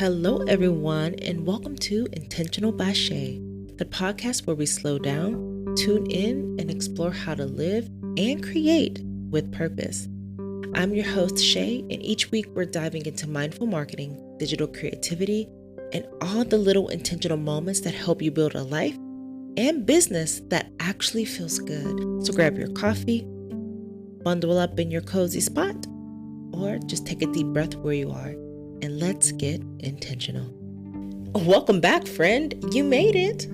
Hello, everyone, and welcome to Intentional by Shay, the podcast where we slow down, tune in, and explore how to live and create with purpose. I'm your host, Shay, and each week we're diving into mindful marketing, digital creativity, and all the little intentional moments that help you build a life and business that actually feels good. So grab your coffee, bundle up in your cozy spot, or just take a deep breath where you are. And let's get intentional. Welcome back, friend. You made it.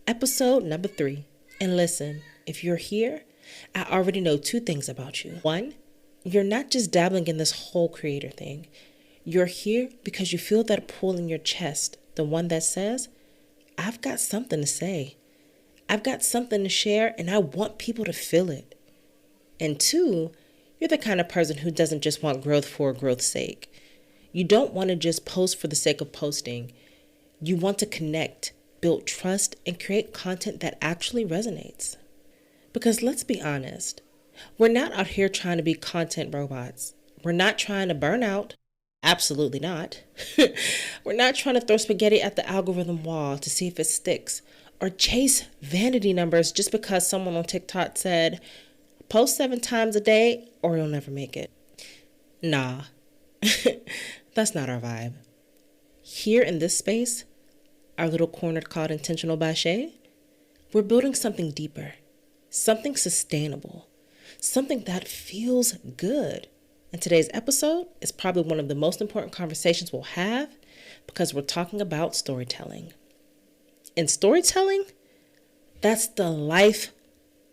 Episode number 3. And listen, if you're here, I already know 2 things about you. 1, you're not just dabbling in this whole creator thing. You're here because you feel that pull in your chest, the one that says, I've got something to say. I've got something to share, and I want people to feel it. And 2, you're the kind of person who doesn't just want growth for growth's sake. You don't want to just post for the sake of posting. You want to connect, build trust, and create content that actually resonates. Because let's be honest, we're not out here trying to be content robots. We're not trying to burn out. Absolutely not. We're not trying to throw spaghetti at the algorithm wall to see if it sticks, or chase vanity numbers just because someone on TikTok said, post 7 times a day or you'll never make it. Nah. That's not our vibe. Here in this space, our little corner called Intentional by Shay, we're building something deeper, something sustainable, something that feels good. And today's episode is probably one of the most important conversations we'll have because we're talking about storytelling. And storytelling, that's the life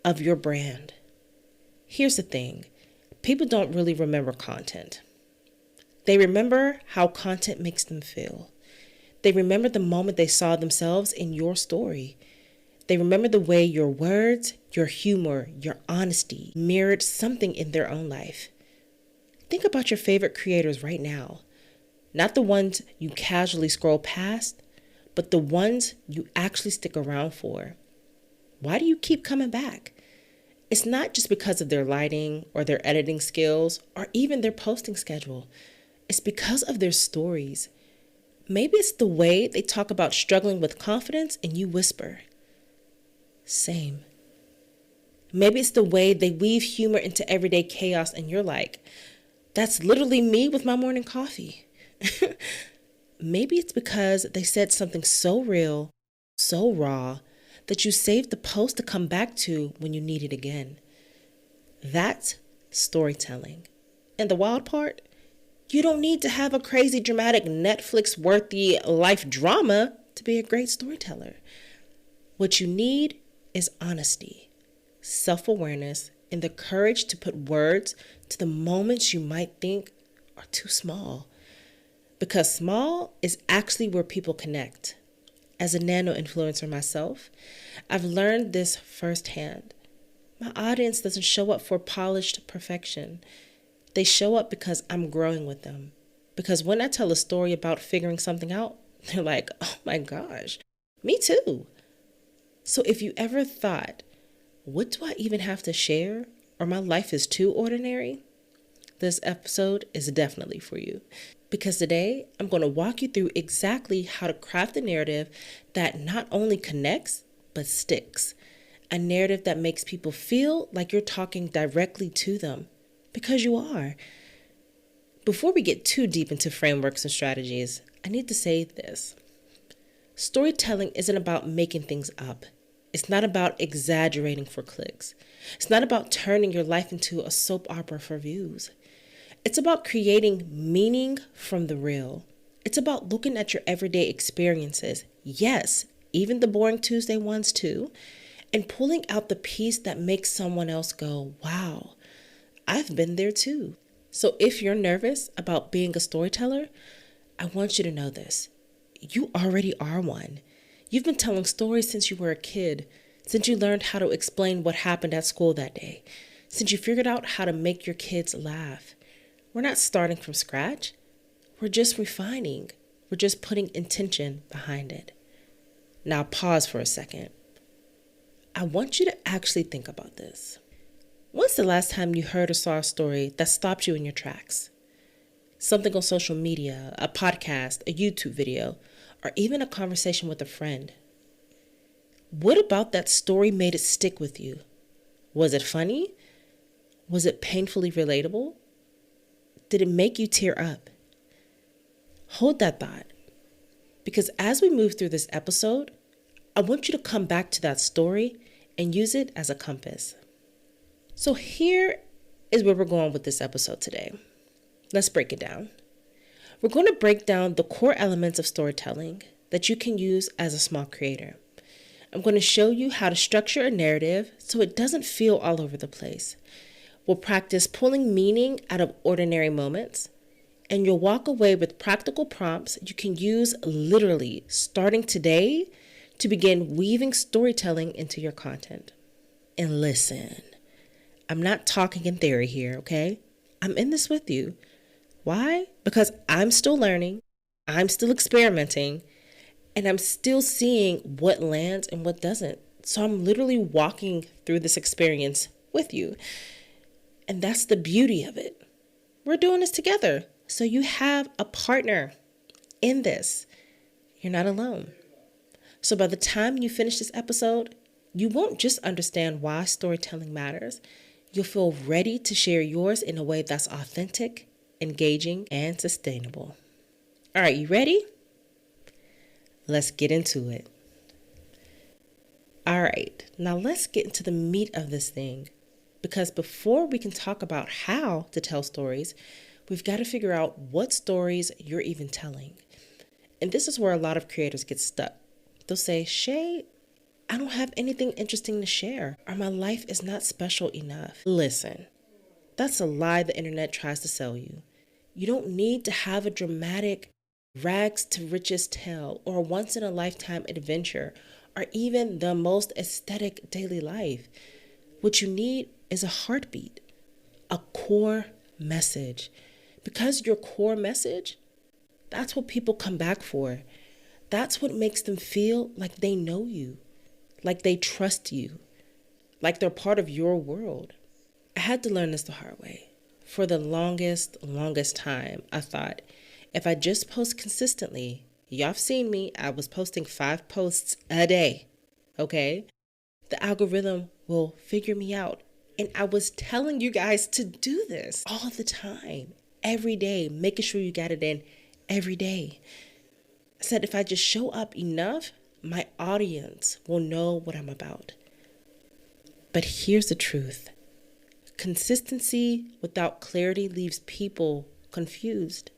of your brand. Here's the thing, people don't really remember content. They remember how content makes them feel. They remember the moment they saw themselves in your story. They remember the way your words, your humor, your honesty mirrored something in their own life. Think about your favorite creators right now. Not the ones you casually scroll past, but the ones you actually stick around for. Why do you keep coming back? It's not just because of their lighting or their editing skills or even their posting schedule. It's because of their stories. Maybe it's the way they talk about struggling with confidence and you whisper, same. Maybe it's the way they weave humor into everyday chaos and you're like, that's literally me with my morning coffee. Maybe it's because they said something so real, so raw, that you saved the post to come back to when you need it again. That's storytelling. And the wild part, you don't need to have a crazy, dramatic, Netflix-worthy life drama to be a great storyteller. What you need is honesty, self-awareness, and the courage to put words to the moments you might think are too small. Because small is actually where people connect. As a nano influencer myself, I've learned this firsthand. My audience doesn't show up for polished perfection. They show up because I'm growing with them. Because when I tell a story about figuring something out, they're like, oh my gosh, me too. So if you ever thought, what do I even have to share? Or my life is too ordinary? This episode is definitely for you. Because today, I'm going to walk you through exactly how to craft a narrative that not only connects, but sticks. A narrative that makes people feel like you're talking directly to them. Because you are. Before we get too deep into frameworks and strategies, I need to say this. Storytelling isn't about making things up. It's not about exaggerating for clicks. It's not about turning your life into a soap opera for views. It's about creating meaning from the real. It's about looking at your everyday experiences, yes, even the boring Tuesday ones too, and pulling out the piece that makes someone else go, wow, I've been there too. So if you're nervous about being a storyteller, I want you to know this. You already are one. You've been telling stories since you were a kid, since you learned how to explain what happened at school that day, since you figured out how to make your kids laugh. We're not starting from scratch. We're just refining. We're just putting intention behind it. Now pause for a second. I want you to actually think about this. When's the last time you heard or saw a story that stopped you in your tracks? something on social media, a podcast, a YouTube video, or even a conversation with a friend. What about that story made it stick with you? Was it funny? Was it painfully relatable? Did it make you tear up? Hold that thought, because as we move through this episode, I want you to come back to that story and use it as a compass. So here is where we're going with this episode today. Let's break it down. We're going to break down the core elements of storytelling that you can use as a small creator. I'm going to show you how to structure a narrative so it doesn't feel all over the place. We'll practice pulling meaning out of ordinary moments, and you'll walk away with practical prompts you can use literally starting today to begin weaving storytelling into your content. And listen, I'm not talking in theory here, okay? I'm in this with you. Why? Because I'm still learning, I'm still experimenting, and I'm still seeing what lands and what doesn't. So I'm literally walking through this experience with you. And that's the beauty of it. We're doing this together. So you have a partner in this. You're not alone. So by the time you finish this episode, you won't just understand why storytelling matters. You'll feel ready to share yours in a way that's authentic, engaging, and sustainable. All right, you ready? Let's get into it. All right, now let's get into the meat of this thing. Because before we can talk about how to tell stories, we've got to figure out what stories you're even telling. And this is where a lot of creators get stuck. They'll say, Shay, I don't have anything interesting to share, or my life is not special enough. Listen, that's a lie the internet tries to sell you. You don't need to have a dramatic rags to riches tale or a once-in-a-lifetime adventure or even the most aesthetic daily life. What you need is a heartbeat, a core message. Because your core message, that's what people come back for. That's what makes them feel like they know you, like they trust you, like they're part of your world. I had to learn this the hard way. For the longest time, I thought, if I just post consistently, y'all have seen me, I was posting 5 posts a day, okay? The algorithm will figure me out. And I was telling you guys to do this all the time, every day, making sure you got it in every day. I said, if I just show up enough, my audience will know what I'm about. But here's the truth. Consistency without clarity leaves people confused.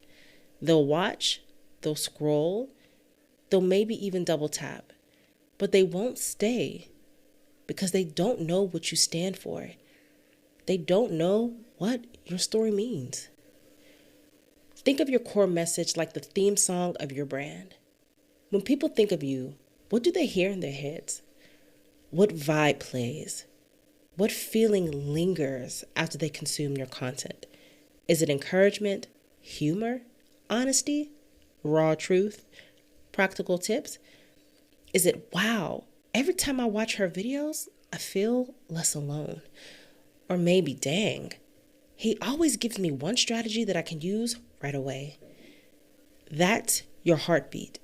They'll watch, they'll scroll, they'll maybe even double tap, but they won't stay because they don't know what you stand for. They don't know what your story means. Think of your core message like the theme song of your brand. When people think of you, what do they hear in their heads? What vibe plays? What feeling lingers after they consume your content? Is it encouragement, humor, honesty, raw truth, practical tips? Is it, wow, every time I watch her videos, I feel less alone? Or maybe, dang, he always gives me one strategy that I can use right away. That's your heartbeat.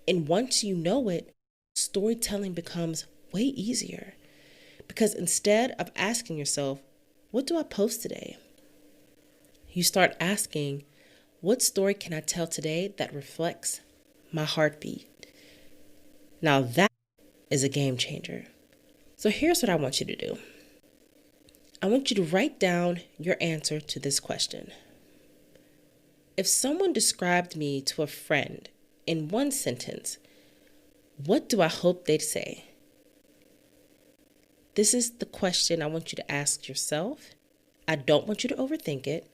And once you know it, storytelling becomes way easier. Because instead of asking yourself, what do I post today? You start asking, what story can I tell today that reflects my heartbeat? Now that is a game changer. So here's what I want you to do. I want you to write down your answer to this question. If someone described me to a friend in one sentence, what do I hope they'd say? This is the question I want you to ask yourself. I don't want you to overthink it.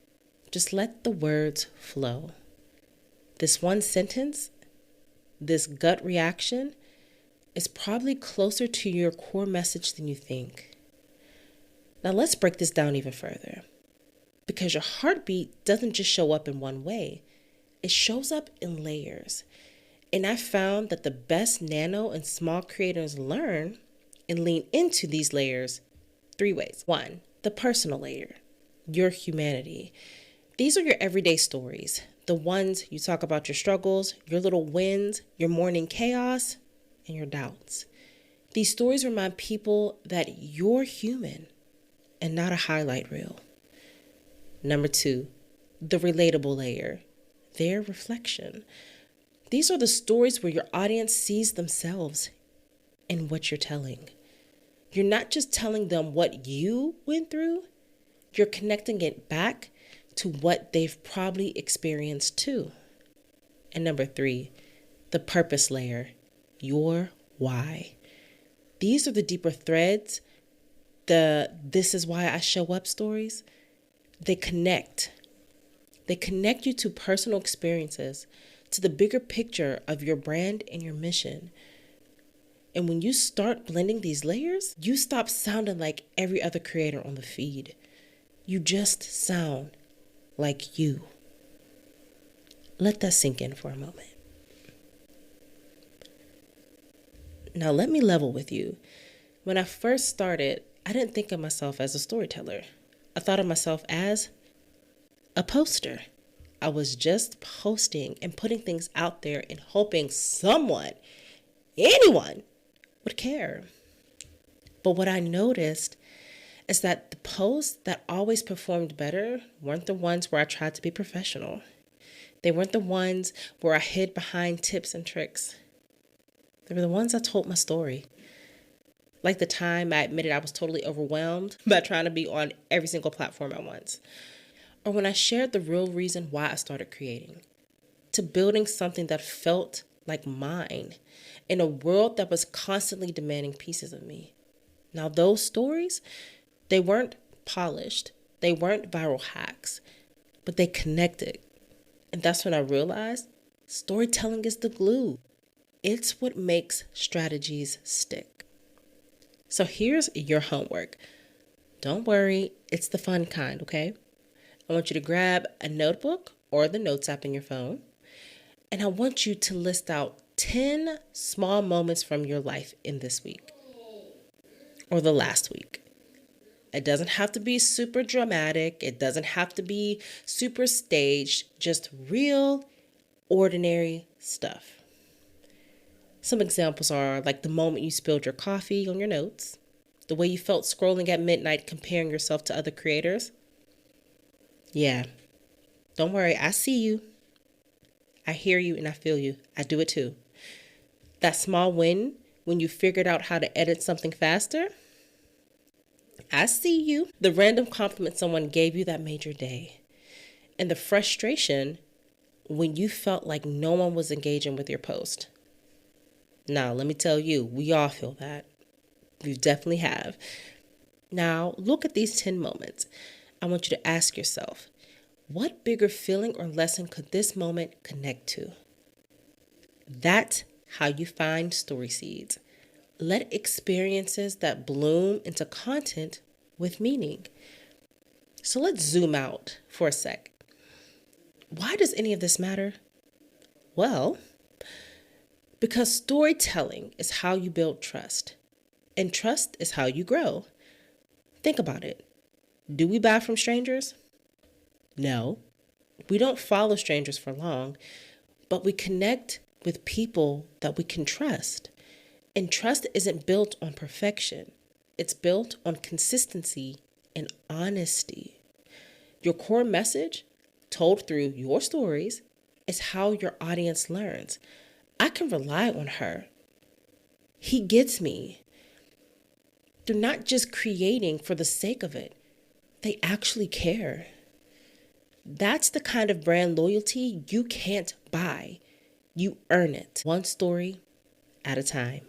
Just let the words flow. This one sentence, this gut reaction, is probably closer to your core message than you think. Now let's break this down even further. Because your heartbeat doesn't just show up in one way. It shows up in layers. And I found that the best nano and small creators learn and lean into these layers 3 ways. 1, the personal layer, your humanity. These are your everyday stories, the ones you talk about your struggles, your little wins, your morning chaos, and your doubts. These stories remind people that you're human and not a highlight reel. Number 2, the relatable layer, their reflection. These are the stories where your audience sees themselves in what you're telling. You're not just telling them what you went through, you're connecting it back to what they've probably experienced too. And number 3, the purpose layer, your why. These are the deeper threads, the this is why I show up stories. They connect. They connect you to personal experiences, to the bigger picture of your brand and your mission. And when you start blending these layers, you stop sounding like every other creator on the feed. You just sound like you. Let that sink in for a moment. Now let me level with you. When I first started, I didn't think of myself as a storyteller. I thought of myself as a poster. I was just posting and putting things out there and hoping someone, anyone, would care. But what I noticed is that the posts that always performed better weren't the ones where I tried to be professional. They weren't the ones where I hid behind tips and tricks. They were the ones that told my story. Like the time I admitted I was totally overwhelmed by trying to be on every single platform at once. Or when I shared the real reason why I started creating. To building something that felt like mine in a world that was constantly demanding pieces of me. Now those stories, they weren't polished. They weren't viral hacks, but they connected. And that's when I realized storytelling is the glue. It's what makes strategies stick. So here's your homework. Don't worry, it's the fun kind, okay? I want you to grab a notebook or the Notes app in your phone, and I want you to list out 10 small moments from your life in this week or the last week. It doesn't have to be super dramatic. It doesn't have to be super staged, just real, ordinary stuff. Some examples are like the moment you spilled your coffee on your notes, the way you felt scrolling at midnight comparing yourself to other creators. Yeah, don't worry, I see you. I hear you and I feel you. I do it too. That small win when you figured out how to edit something faster. I see you. The random compliment someone gave you that made your day. And the frustration when you felt like no one was engaging with your post. Now, let me tell you, we all feel that. You definitely have. Now, look at these 10 moments. I want you to ask yourself, what bigger feeling or lesson could this moment connect to? That's how you find story seeds. Let experiences that bloom into content with meaning. So let's zoom out for a sec. Why does any of this matter? Well, because storytelling is how you build trust, and trust is how you grow. Think about it. Do we buy from strangers? No, we don't follow strangers for long, but we connect with people that we can trust. And trust isn't built on perfection. It's built on consistency and honesty. Your core message, told through your stories, is how your audience learns. I can rely on her. He gets me. They're not just creating for the sake of it. They actually care. That's the kind of brand loyalty you can't buy. You earn it, one story at a time.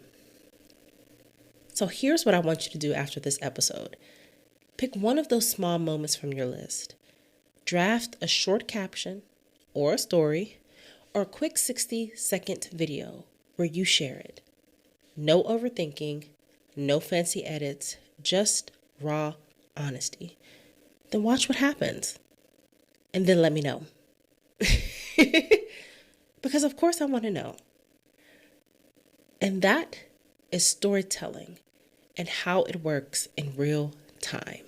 So here's what I want you to do after this episode. Pick one of those small moments from your list. Draft a short caption or a story or a quick 60-second video where you share it. No overthinking, no fancy edits, just raw honesty. Then watch what happens. And then let me know. Because of course I want to know. And that is storytelling and how it works in real time.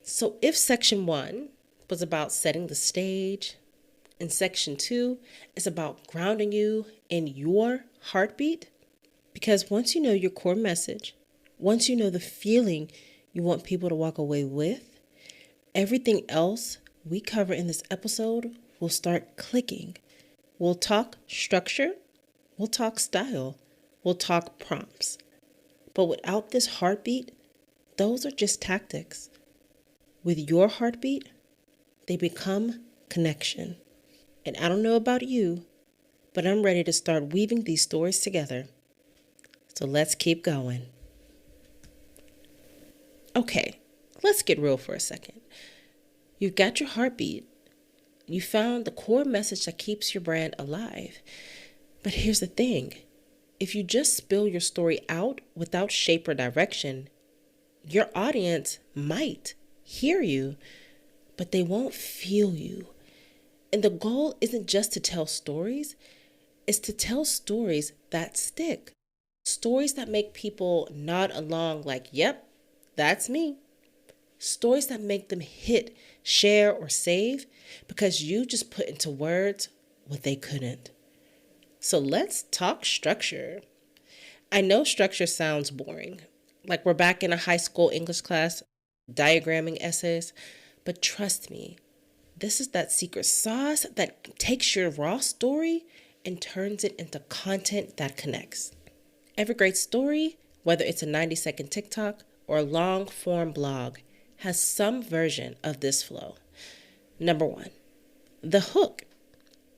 So if section 1, was about setting the stage. In section 2 is about grounding you in your heartbeat. Because once you know your core message, once you know the feeling you want people to walk away with, everything else we cover in this episode will start clicking. We'll talk structure, we'll talk style, we'll talk prompts. But without this heartbeat, those are just tactics. With your heartbeat, they become connection. And I don't know about you, but I'm ready to start weaving these stories together. So let's keep going. Okay, let's get real for a second. You've got your heartbeat. You found the core message that keeps your brand alive. But here's the thing. If you just spill your story out without shape or direction, your audience might hear you, but they won't feel you. And the goal isn't just to tell stories, it's to tell stories that stick. Stories that make people nod along like, yep, that's me. Stories that make them hit, share, or save because you just put into words what they couldn't. So let's talk structure. I know structure sounds boring, like we're back in a high school English class diagramming essays, but trust me, this is that secret sauce that takes your raw story and turns it into content that connects. Every great story, whether it's a 90-second TikTok or a long-form blog, has some version of this flow. Number 1, the hook.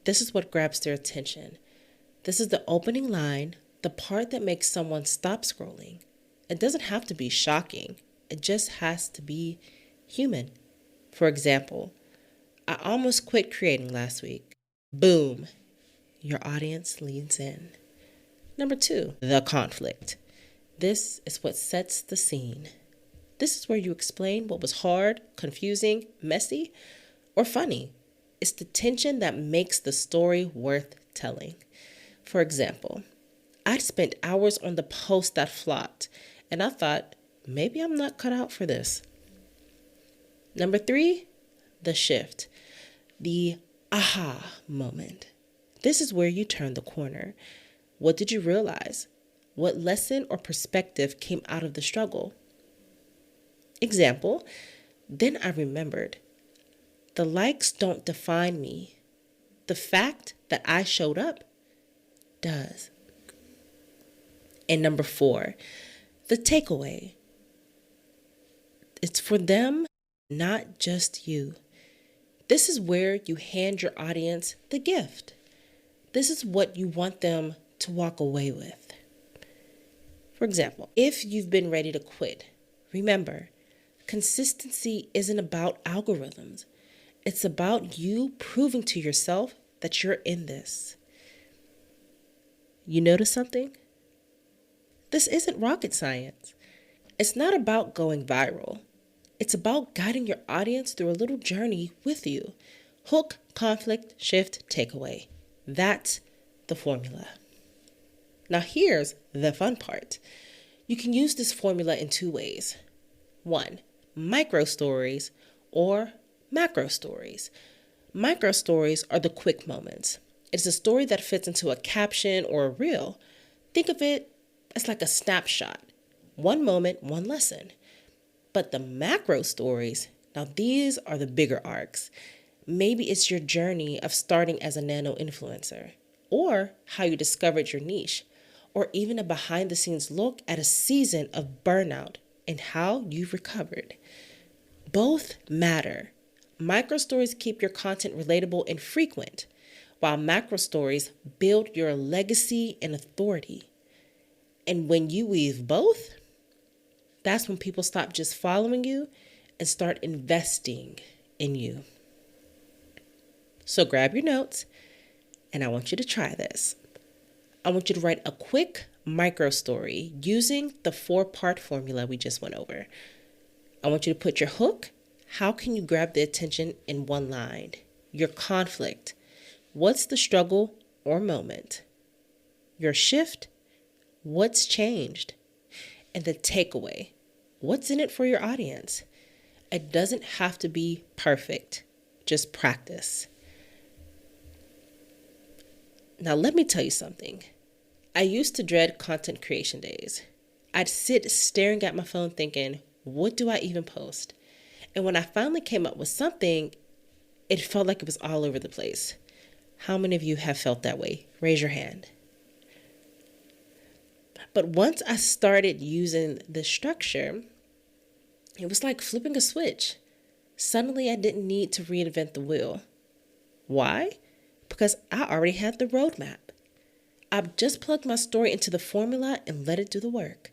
This is what grabs their attention. This is the opening line, the part that makes someone stop scrolling. It doesn't have to be shocking. It just has to be human. For example, I almost quit creating last week. Boom. Your audience leans in. Number 2, the conflict. This is what sets the scene. This is where you explain what was hard, confusing, messy, or funny. It's the tension that makes the story worth telling. For example, I'd spent hours on the post that flopped, and I thought, maybe I'm not cut out for this. Number 3, the shift. The aha moment. This is where you turn the corner. What did you realize? What lesson or perspective came out of the struggle? Example, then I remembered. The likes don't define me. The fact that I showed up does. And number 4, the takeaway. It's for them, not just you. This is where you hand your audience the gift. This is what you want them to walk away with. For example, if you've been ready to quit, remember, consistency isn't about algorithms. It's about you proving to yourself that you're in this. You notice something? This isn't rocket science. It's not about going viral. It's about guiding your audience through a little journey with you. Hook, conflict, shift, takeaway. That's the formula. Now here's the fun part. You can use this formula in 2 ways. 1, micro stories or macro stories. Micro stories are the quick moments. It's a story that fits into a caption or a reel. Think of it as like a snapshot. 1 moment, 1 lesson. But the macro stories, now these are the bigger arcs. Maybe it's your journey of starting as a nano influencer, or how you discovered your niche, or even a behind the scenes look at a season of burnout and how you've recovered. Both matter. Micro stories keep your content relatable and frequent, while macro stories build your legacy and authority. And when you weave both, that's when people stop just following you and start investing in you. So grab your notes, and I want you to try this. I want you to write a quick micro story using the 4-part formula we just went over. I want you to put your hook. How can you grab the attention in 1 line? Your conflict. What's the struggle or moment? Your shift. What's changed? And the takeaway. What's in it for your audience? It doesn't have to be perfect. just practice. Now, let me tell you something. I used to dread content creation days. I'd sit staring at my phone thinking, what do I even post? And when I finally came up with something, it felt like it was all over the place. How many of you have felt that way? Raise your hand. But once I started using the structure, it was like flipping a switch. Suddenly I didn't need to reinvent the wheel. Why? Because I already had the roadmap. I just plugged my story into the formula and let it do the work.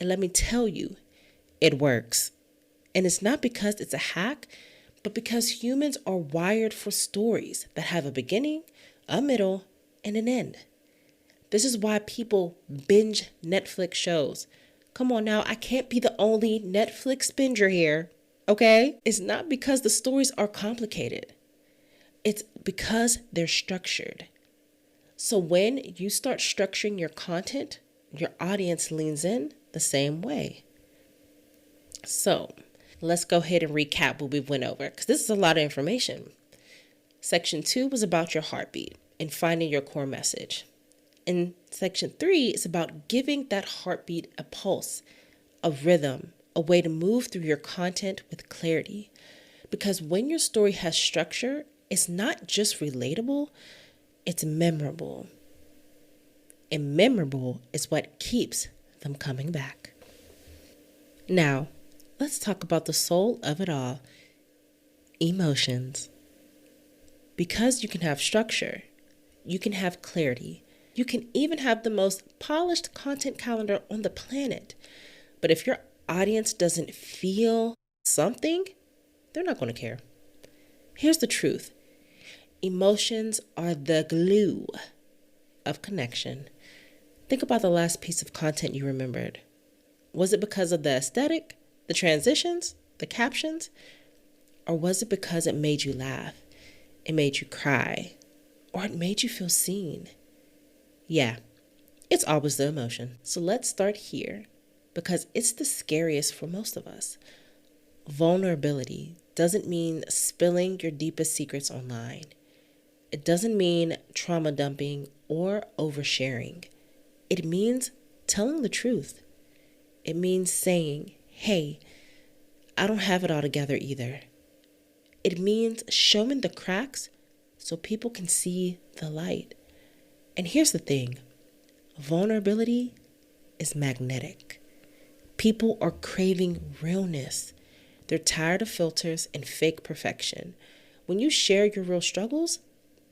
And let me tell you, it works. And it's not because it's a hack, but because humans are wired for stories that have a beginning, a middle, and an end. This is why people binge Netflix shows. Come on now, I can't be the only Netflix binger here, okay? It's not because the stories are complicated. It's because they're structured. So when you start structuring your content, your audience leans in the same way. So let's go ahead and recap what we went over, because this is a lot of information. Section 2 was about your heartbeat and finding your core message. And section 3 is about giving that heartbeat a pulse, a rhythm, a way to move through your content with clarity. Because when your story has structure, it's not just relatable, it's memorable. And memorable is what keeps them coming back. Now, let's talk about the soul of it all, emotions. Because you can have structure, you can have clarity, you can even have the most polished content calendar on the planet. But if your audience doesn't feel something, they're not going to care. Here's the truth. Emotions are the glue of connection. Think about the last piece of content you remembered. Was it because of the aesthetic, the transitions, the captions? Or was it because it made you laugh, it made you cry, or it made you feel seen? Yeah, it's always the emotion. So let's start here, because it's the scariest for most of us. Vulnerability doesn't mean spilling your deepest secrets online. It doesn't mean trauma dumping or oversharing. It means telling the truth. It means saying, hey, I don't have it all together either. It means showing the cracks so people can see the light. And here's the thing, vulnerability is magnetic. People are craving realness. They're tired of filters and fake perfection. When you share your real struggles,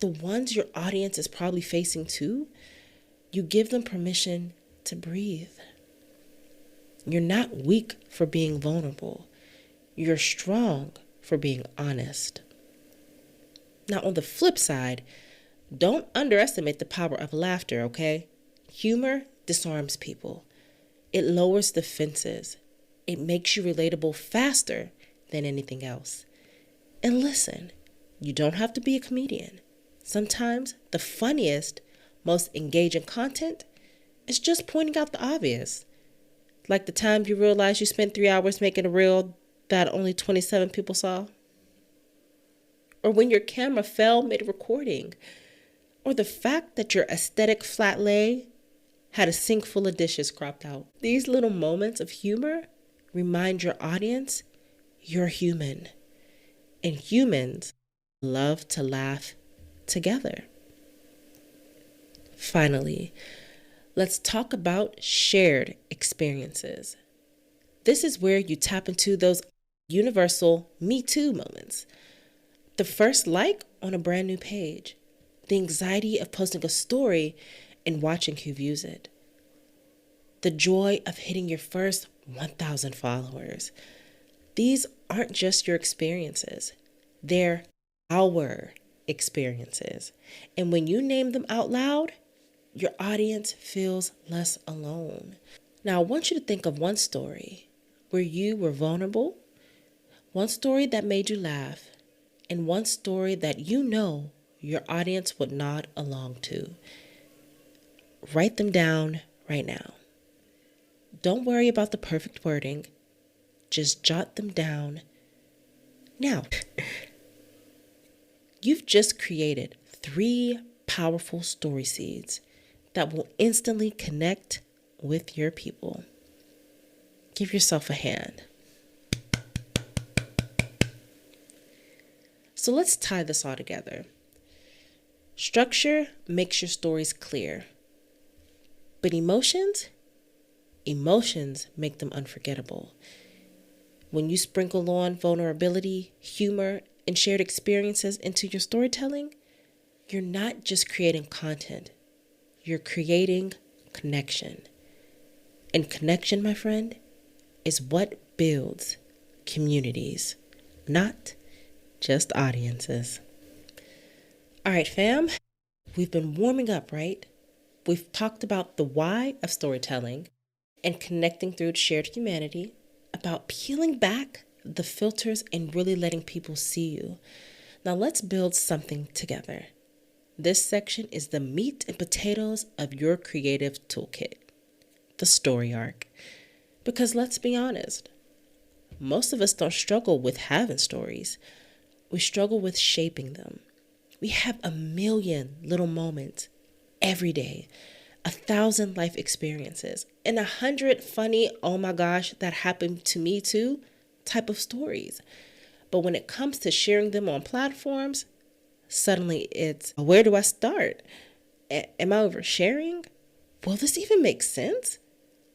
the ones your audience is probably facing too, you give them permission to breathe. You're not weak for being vulnerable. You're strong for being honest. Now, on the flip side, don't underestimate the power of laughter, okay? Humor disarms people. It lowers defenses. It makes you relatable faster than anything else. And listen, you don't have to be a comedian. Sometimes the funniest, most engaging content is just pointing out the obvious. Like the time you realized you spent 3 hours making a reel that only 27 people saw. Or when your camera fell mid-recording. Or the fact that your aesthetic flat lay had a sink full of dishes cropped out. These little moments of humor remind your audience you're human. And humans love to laugh together. Finally, let's talk about shared experiences. This is where you tap into those universal Me Too moments. The first like on a brand new page. The anxiety of posting a story and watching who views it. The joy of hitting your first 1,000 followers. These aren't just your experiences. They're our experiences. And when you name them out loud, your audience feels less alone. Now, I want you to think of one story where you were vulnerable, one story that made you laugh, and one story that you know your audience would nod along to. Write them down right now. Don't worry about the perfect wording. Just jot them down now. You've just created 3 powerful story seeds that will instantly connect with your people. Give yourself a hand. So let's tie this all together. Structure makes your stories clear, but emotions make them unforgettable. When you sprinkle on vulnerability, humor, and shared experiences into your storytelling, you're not just creating content, you're creating connection. And connection, my friend, is what builds communities, not just audiences. All right, fam, we've been warming up, right? We've talked about the why of storytelling and connecting through shared humanity, about peeling back the filters and really letting people see you. Now let's build something together. This section is the meat and potatoes of your creative toolkit, the story arc. Because let's be honest, most of us don't struggle with having stories. We struggle with shaping them. We have a million little moments every day, 1,000 life experiences, and 100 funny, oh my gosh, that happened to me too, type of stories. But when it comes to sharing them on platforms, suddenly it's, where do I start? Am I oversharing? Will this even make sense?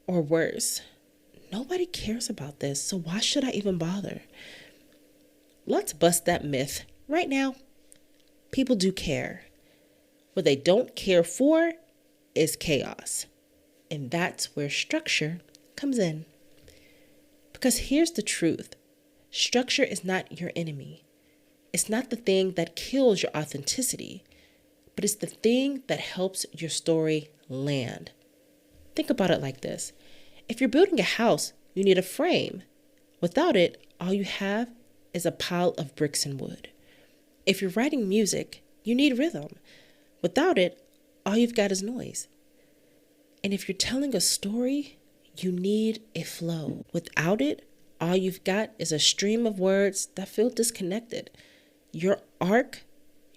Or worse, nobody cares about this, so why should I even bother? Let's bust that myth right now. People do care. What they don't care for is chaos. And that's where structure comes in. Because here's the truth. Structure is not your enemy. It's not the thing that kills your authenticity, but it's the thing that helps your story land. Think about it like this. If you're building a house, you need a frame. Without it, all you have is a pile of bricks and wood. If you're writing music, you need rhythm. Without it, all you've got is noise. And if you're telling a story, you need a flow. Without it, all you've got is a stream of words that feel disconnected. Your arc,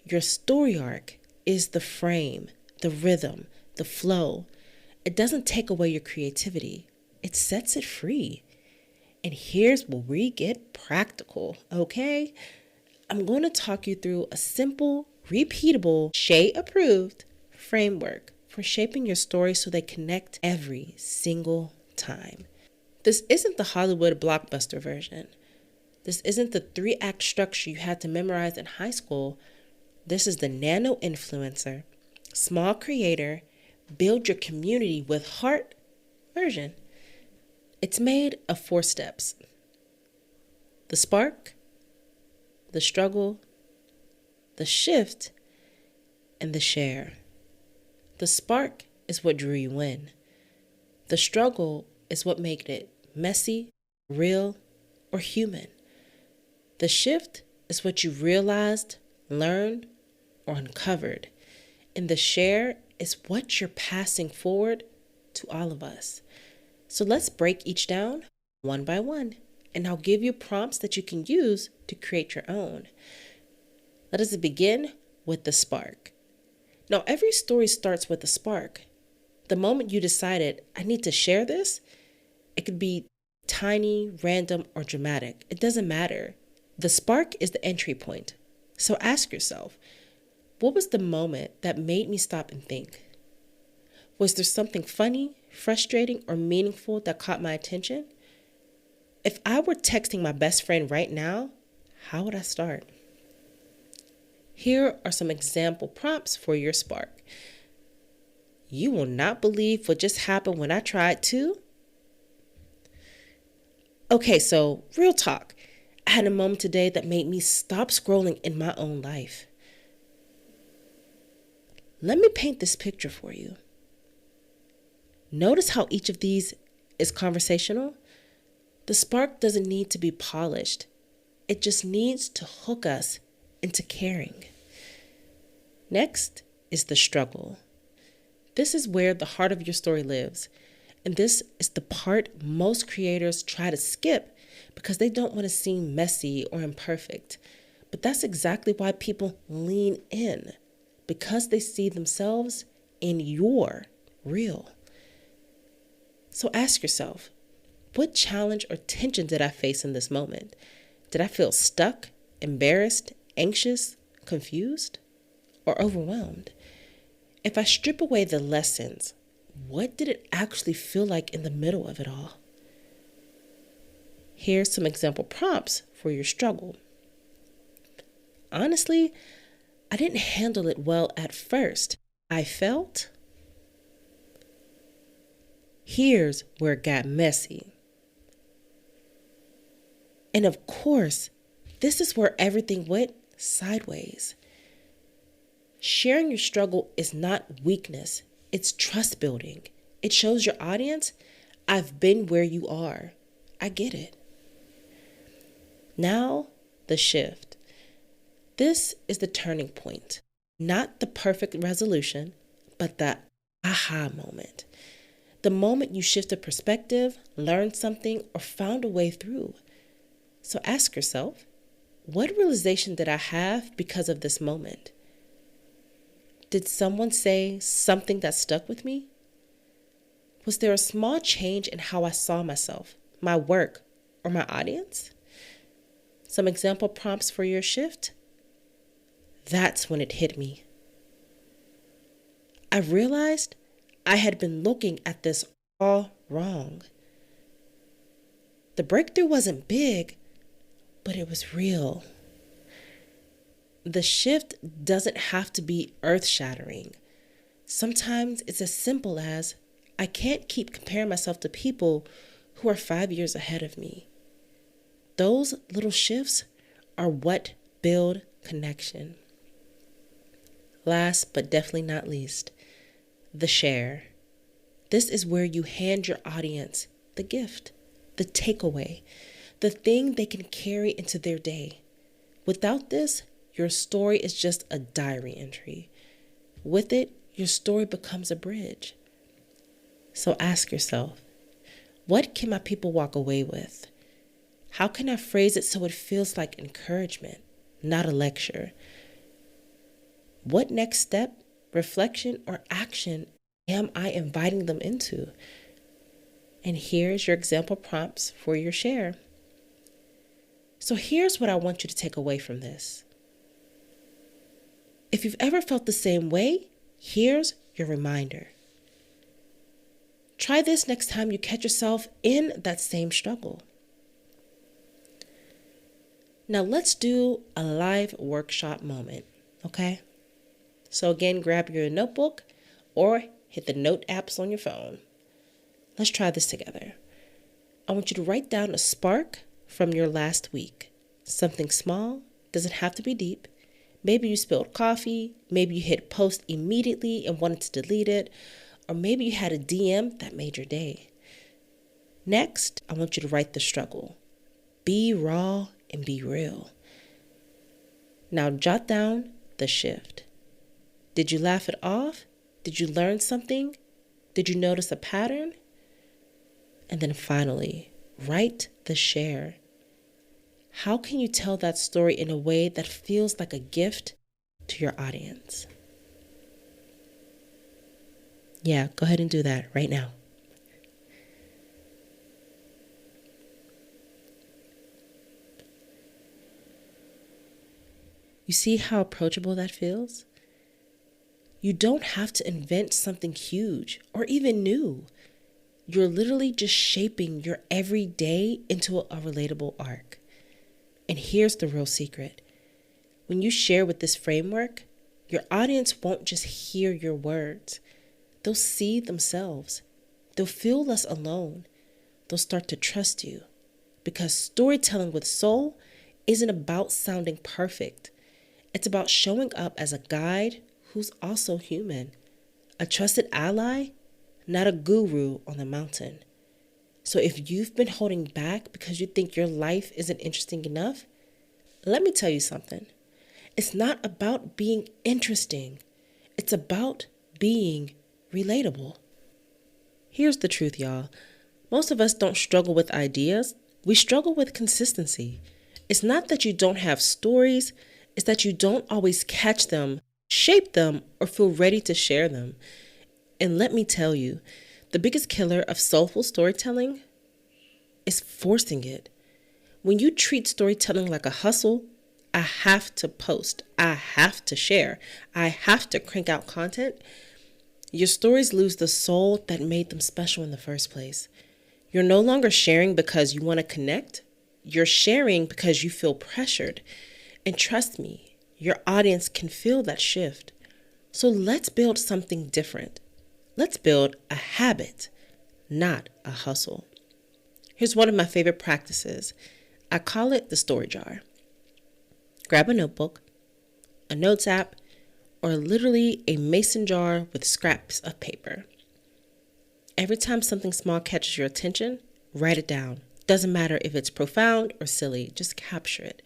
your story arc, is the frame, the rhythm, the flow. It doesn't take away your creativity. It sets it free. And here's where we get practical, okay? I'm going to talk you through a simple, repeatable, Shay-approved framework for shaping your story so they connect every single time. This isn't the Hollywood blockbuster version. This isn't the 3-act structure you had to memorize in high school. This is the nano influencer, small creator, build your community with heart version. It's made of 4 steps. The spark, the struggle, the shift, and the share. The spark is what drew you in. The struggle is what made it messy, real, or human. The shift is what you realized, learned, or uncovered. And the share is what you're passing forward to all of us. So let's break each down one by one, and I'll give you prompts that you can use to create your own. Let us begin with the spark. Now, every story starts with a spark. The moment you decided, I need to share this, it could be tiny, random, or dramatic. It doesn't matter. The spark is the entry point. So ask yourself, what was the moment that made me stop and think? Was there something funny, frustrating, or meaningful that caught my attention? If I were texting my best friend right now, how would I start? Here are some example prompts for your spark. You will not believe what just happened when I tried to. Okay, so real talk. I had a moment today that made me stop scrolling in my own life. Let me paint this picture for you. Notice how each of these is conversational? The spark doesn't need to be polished. It just needs to hook us into caring. Next is the struggle. This is where the heart of your story lives. And this is the part most creators try to skip because they don't want to seem messy or imperfect. But that's exactly why people lean in, because they see themselves in your real. So ask yourself, what challenge or tension did I face in this moment? Did I feel stuck, embarrassed, anxious, confused, or overwhelmed? If I strip away the lessons, what did it actually feel like in the middle of it all? Here's some example prompts for your struggle. Honestly, I didn't handle it well at first. I felt. Here's where it got messy. And of course, this is where everything went sideways. Sharing your struggle is not weakness, it's trust building. It shows your audience, I've been where you are. I get it. Now, the shift. This is the turning point. Not the perfect resolution, but the aha moment. The moment you shifted perspective, learned something, or found a way through. So ask yourself, what realization did I have because of this moment? Did someone say something that stuck with me? Was there a small change in how I saw myself, my work, or my audience? Some example prompts for your shift? That's when it hit me. I realized I had been looking at this all wrong. The breakthrough wasn't big, but it was real. The shift doesn't have to be earth-shattering. Sometimes it's as simple as, I can't keep comparing myself to people who are 5 years ahead of me. Those little shifts are what build connection. Last but definitely not least, the share. This is where you hand your audience the gift, the takeaway, the thing they can carry into their day. Without this, your story is just a diary entry. With it, your story becomes a bridge. So ask yourself, what can my people walk away with? How can I phrase it so it feels like encouragement, not a lecture? What next step, reflection, or action am I inviting them into? And here's your example prompts for your share. So here's what I want you to take away from this. If you've ever felt the same way, here's your reminder. Try this next time you catch yourself in that same struggle. Now let's do a live workshop moment, okay? So again, grab your notebook or hit the note apps on your phone. Let's try this together. I want you to write down a spark from your last week. Something small, doesn't have to be deep. Maybe you spilled coffee, maybe you hit post immediately and wanted to delete it, or maybe you had a DM that made your day. Next, I want you to write the struggle. Be raw and be real. Now jot down the shift. Did you laugh it off? Did you learn something? Did you notice a pattern? And then finally, write the share. How can you tell that story in a way that feels like a gift to your audience? Yeah, go ahead and do that right now. You see how approachable that feels? You don't have to invent something huge or even new. You're literally just shaping your everyday into a relatable arc. And here's the real secret. When you share with this framework, your audience won't just hear your words. They'll see themselves. They'll feel less alone. They'll start to trust you. Because storytelling with soul isn't about sounding perfect. It's about showing up as a guide who's also human, a trusted ally, not a guru on the mountain. So if you've been holding back because you think your life isn't interesting enough, let me tell you something. It's not about being interesting. It's about being relatable. Here's the truth, y'all. Most of us don't struggle with ideas. We struggle with consistency. It's not that you don't have stories. is that you don't always catch them, shape them, or feel ready to share them. And let me tell you, the biggest killer of soulful storytelling is forcing it. When you treat storytelling like a hustle, I have to post, I have to share, I have to crank out content, your stories lose the soul that made them special in the first place. You're no longer sharing because you want to connect. You're sharing because you feel pressured. And trust me, your audience can feel that shift. So let's build something different. Let's build a habit, not a hustle. Here's one of my favorite practices. I call it the story jar. Grab a notebook, a notes app, or literally a mason jar with scraps of paper. Every time something small catches your attention, write it down. Doesn't matter if it's profound or silly, just capture it.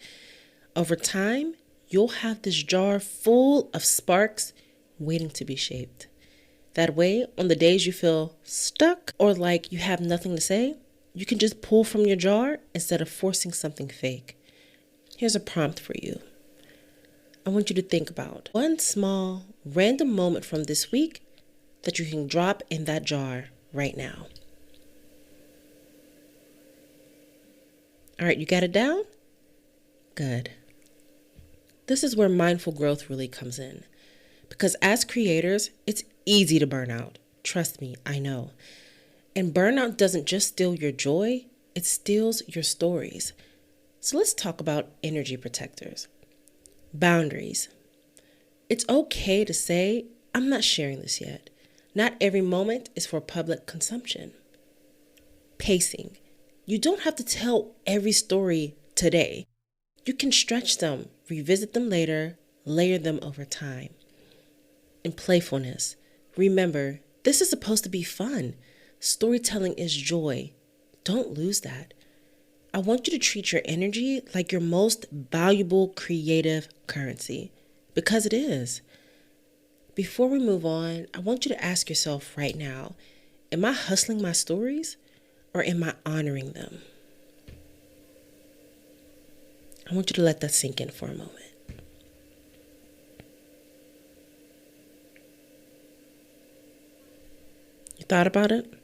Over time, you'll have this jar full of sparks waiting to be shaped. That way, on the days you feel stuck or like you have nothing to say, you can just pull from your jar instead of forcing something fake. Here's a prompt for you. I want you to think about one small, random moment from this week that you can drop in that jar right now. All right, you got it down? Good. This is where mindful growth really comes in. Because as creators, it's easy to burn out. Trust me, I know. And burnout doesn't just steal your joy, it steals your stories. So let's talk about energy protectors. Boundaries. It's okay to say, I'm not sharing this yet. Not every moment is for public consumption. Pacing. You don't have to tell every story today. You can stretch them, revisit them later, layer them over time. And playfulness. Remember, this is supposed to be fun. Storytelling is joy. Don't lose that. I want you to treat your energy like your most valuable creative currency, because it is. Before we move on, I want you to ask yourself right now, am I hustling my stories or am I honoring them? I want you to let that sink in for a moment. You thought about it?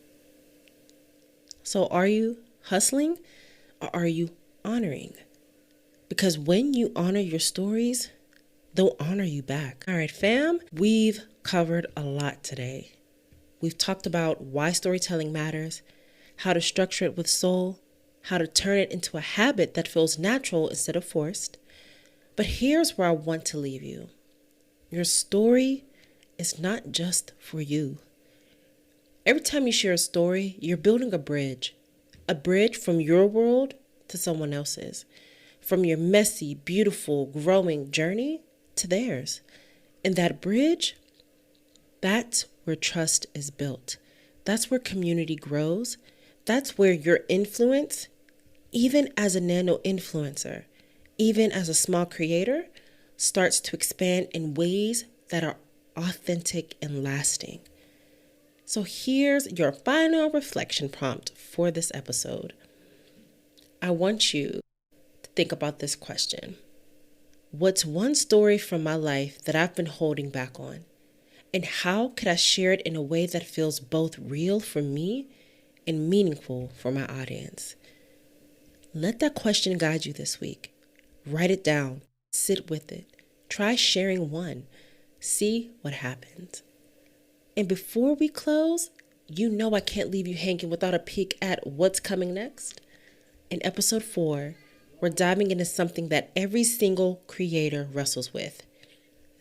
So are you hustling or are you honoring? Because when you honor your stories, they'll honor you back. All right, fam, we've covered a lot today. We've talked about why storytelling matters, how to structure it with soul, how to turn it into a habit that feels natural instead of forced. But here's where I want to leave you. Your story is not just for you. Every time you share a story, you're building a bridge from your world to someone else's, from your messy, beautiful, growing journey to theirs. And that bridge, that's where trust is built. That's where community grows. That's where your influence, even as a nano influencer, even as a small creator, starts to expand in ways that are authentic and lasting. So here's your final reflection prompt for this episode. I want you to think about this question. What's one story from my life that I've been holding back on? And how could I share it in a way that feels both real for me and meaningful for my audience? Let that question guide you this week. Write it down. Sit with it. Try sharing one. See what happens. And before we close, you know I can't leave you hanging without a peek at what's coming next. In episode 4, we're diving into something that every single creator wrestles with.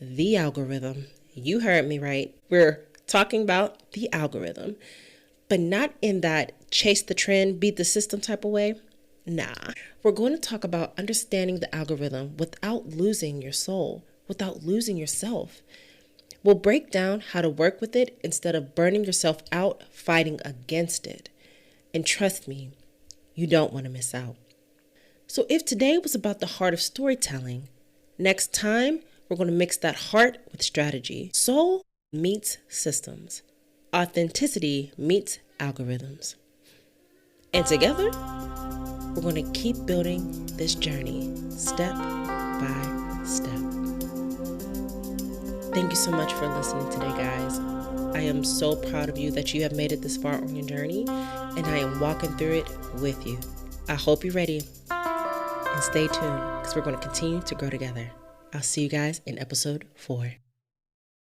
The algorithm. You heard me right. We're talking about the algorithm, but not in that chase the trend, beat the system type of way. Nah, we're going to talk about understanding the algorithm without losing your soul, without losing yourself. We'll break down how to work with it instead of burning yourself out fighting against it. And trust me, you don't want to miss out. So if today was about the heart of storytelling, next time we're going to mix that heart with strategy. Soul meets systems. Authenticity meets algorithms. And together, we're going to keep building this journey step by step. Thank you so much for listening today, guys. I am so proud of you that you have made it this far on your journey, and I am walking through it with you. I hope you're ready, and stay tuned because we're going to continue to grow together. I'll see you guys in episode 4.